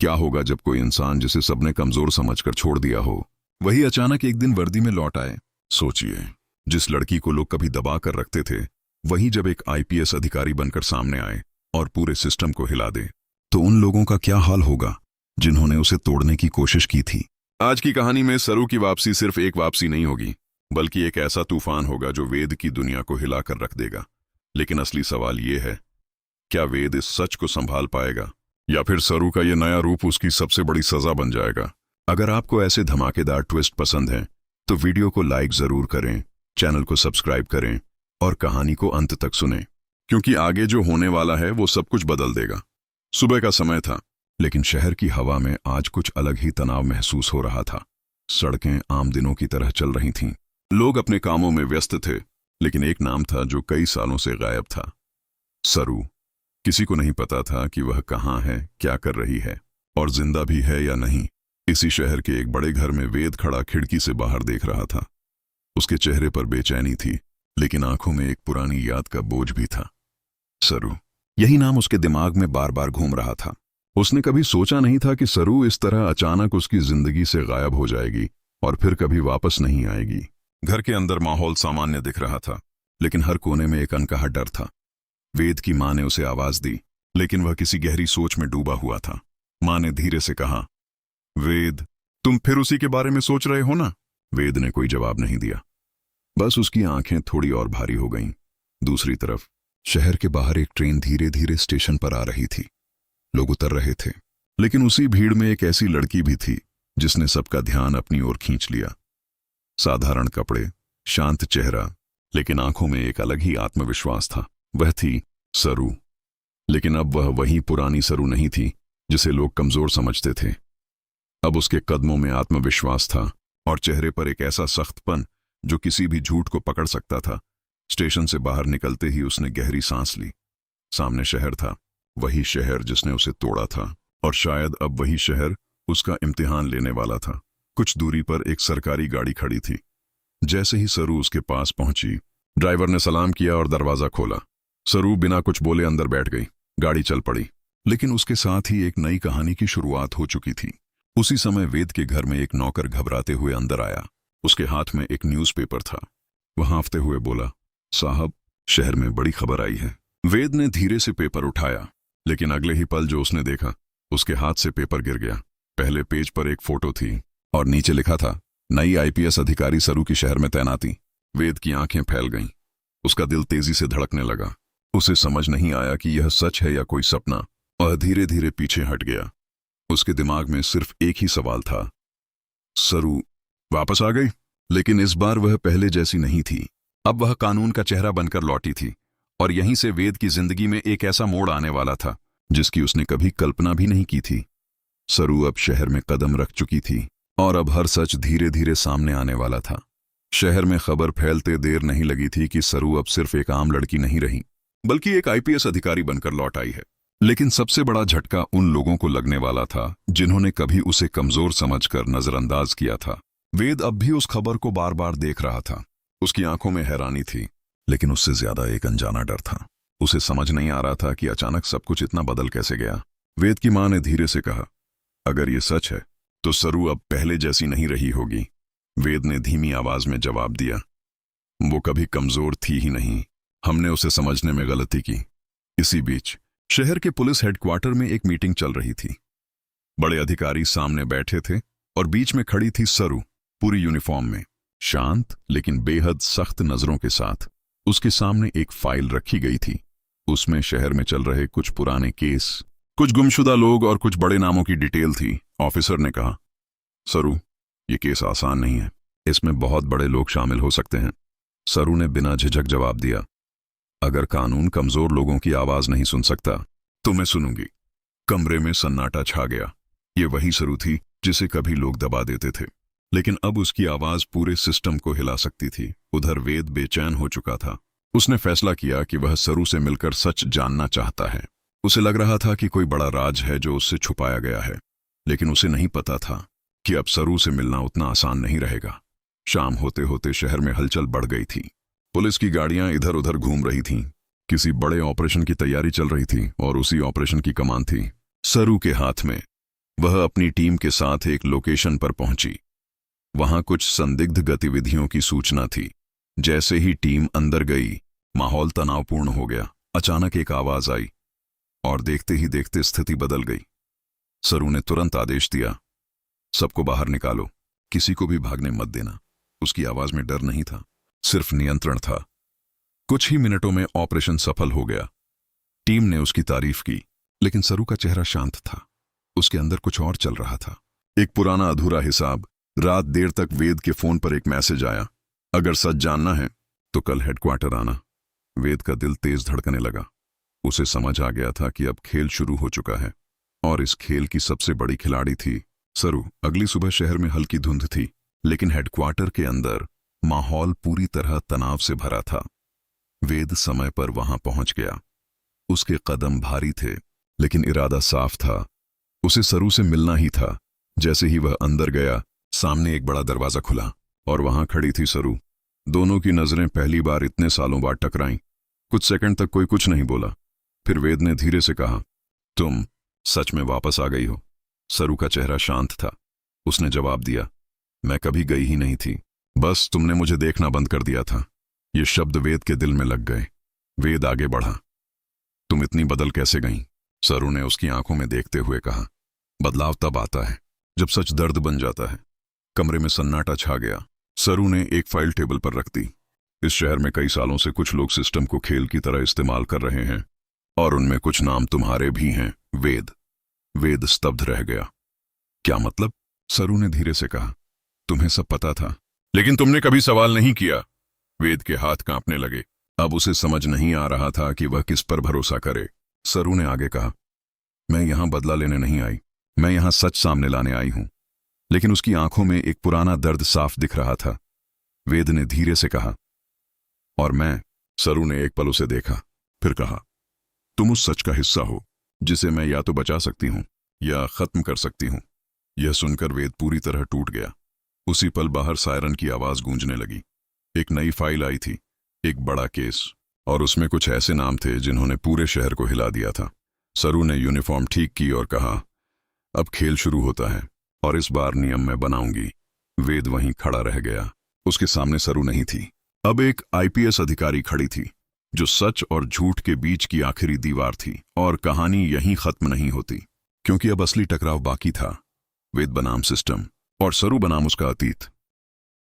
क्या होगा जब कोई इंसान जिसे सबने कमजोर समझकर छोड़ दिया हो वही अचानक एक दिन वर्दी में लौट आए। सोचिए, जिस लड़की को लोग कभी दबा कर रखते थे वही जब एक आईपीएस अधिकारी बनकर सामने आए और पूरे सिस्टम को हिला दे, तो उन लोगों का क्या हाल होगा जिन्होंने उसे तोड़ने की कोशिश की थी। आज की कहानी में सरू की वापसी सिर्फ एक वापसी नहीं होगी, बल्कि एक ऐसा तूफान होगा जो वेद की दुनिया को हिलाकर रख देगा। लेकिन असली सवाल यह है, क्या वेद इस सच को संभाल पाएगा या फिर सरू का यह नया रूप उसकी सबसे बड़ी सजा बन जाएगा। अगर आपको ऐसे धमाकेदार ट्विस्ट पसंद हैं तो वीडियो को लाइक जरूर करें, चैनल को सब्सक्राइब करें और कहानी को अंत तक सुनें, क्योंकि आगे जो होने वाला है वो सब कुछ बदल देगा। सुबह का समय था, लेकिन शहर की हवा में आज कुछ अलग ही तनाव महसूस हो रहा था। सड़कें आम दिनों की तरह चल रही थीं, लोग अपने कामों में व्यस्त थे, लेकिन एक नाम था जो कई सालों से गायब था, सरू। किसी को नहीं पता था कि वह कहाँ है, क्या कर रही है और जिंदा भी है या नहीं। इसी शहर के एक बड़े घर में वेद खड़ा खिड़की से बाहर देख रहा था। उसके चेहरे पर बेचैनी थी, लेकिन आंखों में एक पुरानी याद का बोझ भी था। सरू, यही नाम उसके दिमाग में बार बार घूम रहा था। उसने कभी सोचा नहीं था कि सरू इस तरह अचानक उसकी जिंदगी से गायब हो जाएगी और फिर कभी वापस नहीं आएगी। घर के अंदर माहौल सामान्य दिख रहा था, लेकिन हर कोने में एक अनकहा डर था। वेद की मां ने उसे आवाज दी, लेकिन वह किसी गहरी सोच में डूबा हुआ था। मां ने धीरे से कहा, वेद, तुम फिर उसी के बारे में सोच रहे हो ना? वेद ने कोई जवाब नहीं दिया, बस उसकी आंखें थोड़ी और भारी हो गईं। दूसरी तरफ शहर के बाहर एक ट्रेन धीरे धीरे स्टेशन पर आ रही थी। लोग उतर रहे थे, लेकिन उसी भीड़ में एक ऐसी लड़की भी थी जिसने सबका ध्यान अपनी ओर खींच लिया। साधारण कपड़े, शांत चेहरा, लेकिन आंखों में एक अलग ही आत्मविश्वास था। वह थी सरू। लेकिन अब वह वही पुरानी सरू नहीं थी जिसे लोग कमजोर समझते थे। अब उसके कदमों में आत्मविश्वास था और चेहरे पर एक ऐसा सख्तपन जो किसी भी झूठ को पकड़ सकता था। स्टेशन से बाहर निकलते ही उसने गहरी सांस ली। सामने शहर था, वही शहर जिसने उसे तोड़ा था, और शायद अब वही शहर उसका इम्तिहान लेने वाला था। कुछ दूरी पर एक सरकारी गाड़ी खड़ी थी। जैसे ही सरू उसके पास पहुंची, ड्राइवर ने सलाम किया और दरवाजा खोला। सरू बिना कुछ बोले अंदर बैठ गई। गाड़ी चल पड़ी, लेकिन उसके साथ ही एक नई कहानी की शुरुआत हो चुकी थी। उसी समय वेद के घर में एक नौकर घबराते हुए अंदर आया। उसके हाथ में एक न्यूज़पेपर था। वह हांफते हुए बोला, साहब, शहर में बड़ी खबर आई है। वेद ने धीरे से पेपर उठाया, लेकिन अगले ही पल जो उसने देखा, उसके हाथ से पेपर गिर गया। पहले पेज पर एक फोटो थी और नीचे लिखा था, नई आईपीएस अधिकारी सरू की शहर में तैनाती। वेद की आंखें फैल गईं। उसका दिल तेजी से धड़कने लगा। उसे समझ नहीं आया कि यह सच है या कोई सपना, और धीरे धीरे पीछे हट गया। उसके दिमाग में सिर्फ एक ही सवाल था, सरू वापस आ गई? लेकिन इस बार वह पहले जैसी नहीं थी। अब वह कानून का चेहरा बनकर लौटी थी, और यहीं से वेद की जिंदगी में एक ऐसा मोड़ आने वाला था जिसकी उसने कभी कल्पना भी नहीं की थी। सरू अब शहर में कदम रख चुकी थी, और अब हर सच धीरे धीरे सामने आने वाला था। शहर में खबर फैलते देर नहीं लगी थी कि सरू अब सिर्फ एक आम लड़की नहीं रही, बल्कि एक आईपीएस अधिकारी बनकर लौट आई है। लेकिन सबसे बड़ा झटका उन लोगों को लगने वाला था जिन्होंने कभी उसे कमजोर समझकर नजरअंदाज किया था। वेद अब भी उस खबर को बार बार देख रहा था। उसकी आंखों में हैरानी थी, लेकिन उससे ज्यादा एक अनजाना डर था। उसे समझ नहीं आ रहा था कि अचानक सब कुछ इतना बदल कैसे गया। वेद की मां ने धीरे से कहा, अगर ये सच है तो सरू अब पहले जैसी नहीं रही होगी। वेद ने धीमी आवाज में जवाब दिया, वो कभी कमजोर थी ही नहीं, हमने उसे समझने में गलती की। इसी बीच शहर के पुलिस हेडक्वार्टर में एक मीटिंग चल रही थी। बड़े अधिकारी सामने बैठे थे और बीच में खड़ी थी सरू, पूरी यूनिफॉर्म में, शांत लेकिन बेहद सख्त नजरों के साथ। उसके सामने एक फाइल रखी गई थी। उसमें शहर में चल रहे कुछ पुराने केस, कुछ गुमशुदा लोग और कुछ बड़े नामों की डिटेल थी। ऑफिसर ने कहा, सरू, ये केस आसान नहीं है, इसमें बहुत बड़े लोग शामिल हो सकते हैं। सरू ने बिना झिझक जवाब दिया, अगर कानून कमजोर लोगों की आवाज नहीं सुन सकता तो मैं सुनूंगी। कमरे में सन्नाटा छा गया। ये वही सरू थी जिसे कभी लोग दबा देते थे, लेकिन अब उसकी आवाज पूरे सिस्टम को हिला सकती थी। उधर वेद बेचैन हो चुका था। उसने फैसला किया कि वह सरू से मिलकर सच जानना चाहता है। उसे लग रहा था कि कोई बड़ा राज है जो उससे छुपाया गया है, लेकिन उसे नहीं पता था कि अब सरू से मिलना उतना आसान नहीं रहेगा। शाम होते होते शहर में हलचल बढ़ गई थी। पुलिस की गाड़ियां इधर उधर घूम रही थीं। किसी बड़े ऑपरेशन की तैयारी चल रही थी और उसी ऑपरेशन की कमान थी सरू के हाथ में। वह अपनी टीम के साथ एक लोकेशन पर पहुंची। वहां कुछ संदिग्ध गतिविधियों की सूचना थी। जैसे ही टीम अंदर गई, माहौल तनावपूर्ण हो गया। अचानक एक आवाज आई और देखते ही देखते स्थिति बदल गई। सरू ने तुरंत आदेश दिया, सबको बाहर निकालो, किसी को भी भागने मत देना। उसकी आवाज में डर नहीं था, सिर्फ नियंत्रण था। कुछ ही मिनटों में ऑपरेशन सफल हो गया। टीम ने उसकी तारीफ की, लेकिन सरू का चेहरा शांत था। उसके अंदर कुछ और चल रहा था। एक पुराना अधूरा हिसाब। रात देर तक वेद के फोन पर एक मैसेज आया, अगर सच जानना है तो कल हेडक्वार्टर आना। वेद का दिल तेज धड़कने लगा। उसे समझ आ गया था कि अब खेल शुरू हो चुका है, और इस खेल की सबसे बड़ी खिलाड़ी थी सरू। अगली सुबह शहर में हल्की धुंध थी, लेकिन हेडक्वार्टर के अंदर माहौल पूरी तरह तनाव से भरा था। वेद समय पर वहां पहुंच गया। उसके कदम भारी थे, लेकिन इरादा साफ था। उसे सरू से मिलना ही था। जैसे ही वह अंदर गया, सामने एक बड़ा दरवाजा खुला और वहां खड़ी थी सरू। दोनों की नजरें पहली बार इतने सालों बाद टकराईं। कुछ सेकंड तक कोई कुछ नहीं बोला। फिर वेद ने धीरे से कहा, तुम सच में वापस आ गई हो? सरू का चेहरा शांत था। उसने जवाब दिया, मैं कभी गई ही नहीं थी, बस तुमने मुझे देखना बंद कर दिया था। ये शब्द वेद के दिल में लग गए। वेद आगे बढ़ा, तुम इतनी बदल कैसे गईं? सरू ने उसकी आंखों में देखते हुए कहा, बदलाव तब आता है जब सच दर्द बन जाता है। कमरे में सन्नाटा छा गया। सरू ने एक फाइल टेबल पर रख दी। इस शहर में कई सालों से कुछ लोग सिस्टम को खेल की तरह इस्तेमाल कर रहे हैं, और उनमें कुछ नाम तुम्हारे भी हैं, वेद। वेद स्तब्ध रह गया। क्या मतलब? सरू ने धीरे से कहा, तुम्हें सब पता था, लेकिन तुमने कभी सवाल नहीं किया। वेद के हाथ कांपने लगे। अब उसे समझ नहीं आ रहा था कि वह किस पर भरोसा करे। सरू ने आगे कहा, मैं यहां बदला लेने नहीं आई, मैं यहां सच सामने लाने आई हूं। लेकिन उसकी आंखों में एक पुराना दर्द साफ दिख रहा था। वेद ने धीरे से कहा, और मैं? सरू ने एक पल उसे देखा, फिर कहा, तुम उस सच का हिस्सा हो जिसे मैं या तो बचा सकती हूं या खत्म कर सकती हूं। यह सुनकर वेद पूरी तरह टूट गया। उसी पल बाहर सायरन की आवाज गूंजने लगी। एक नई फाइल आई थी, एक बड़ा केस, और उसमें कुछ ऐसे नाम थे जिन्होंने पूरे शहर को हिला दिया था। सरू ने यूनिफॉर्म ठीक की और कहा, अब खेल शुरू होता है, और इस बार नियम मैं बनाऊंगी। वेद वहीं खड़ा रह गया। उसके सामने सरू नहीं थी, अब एक आईपीएस अधिकारी खड़ी थी, जो सच और झूठ के बीच की आखिरी दीवार थी। और कहानी यहीं खत्म नहीं होती, क्योंकि अब असली टकराव बाकी था। वेद बनाम सिस्टम और सरू बनाम उसका अतीत।